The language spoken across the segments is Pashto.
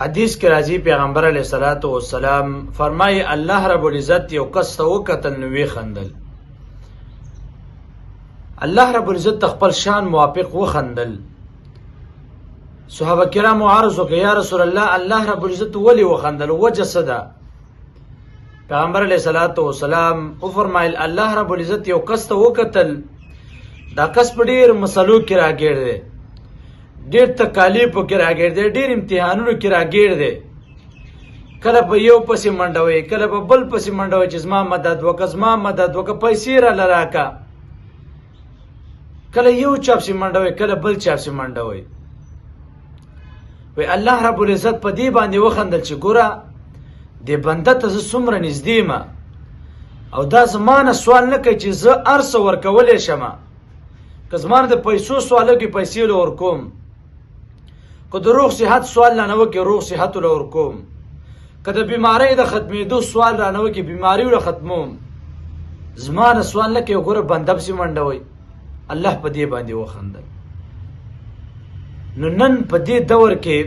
حدیث کې راځي پیغمبر علیه الصلاۃ والسلام فرمایي الله رب العزت یو کس ته وکتل نو وی خندل. الله رب العزت خپل شان موافق وخندل. صحابه کرامو عرض وکړ یا رسول الله الله رب العزت ولی وخندل وجه څه ده؟ پیغمبر علیه الصلاۃ والسلام وفرمایل الله رب العزت یو کس ته وکتل، دا کس په ډېر مسلو کې راګیر دی، ډېر تکالیفو کې راګیر دی، ډېر امتحانونو کې راګیر دی. کله په یو پسې منډوي، کله په بل پسې منډوي چې زما مدد وکړه، زما مدد وکړه، پیسې راله راکړه. کله یو چا پسې منډوي، کله بل چا پسې منډوي. وی الله رب العزت په دې باندې وخندل چې ګوره دې بنده ته زه څومره نږدې یم او دا زما نه سوال نه کوي چې زه هر څه ورکولی شم. که زما نه د پیسو سوال وکړي پیسې له ورکوم، که د روغ صحت سوال رانه وکړي روغ صحت له ورکوم، که د بیمارۍ د ختمېدو سوال رانه وکړي بیماري له ختموم. زما نه سوال نه کوي ګوره بنده پسې منډوئ. الله په دې باندې وخندل. نو نن په دې دور کې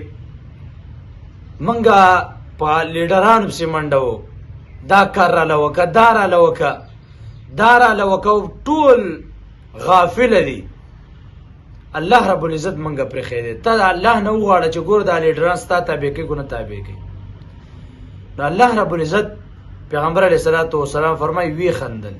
منګه په لیډرانو پسې منډو، دا کار راله وکړه، دا راله وکړه، دا راله وکړه، ټول غافل دي. الله رب العزت منګه پرېښی دی. ته الله نه وغواړه چې ګوره دا لیډران ستا تابع کوي که نه تابع کوي. نو الله رب العزت پیغمبر علیه الصلاۃ والسلام فرمایي وی خندل.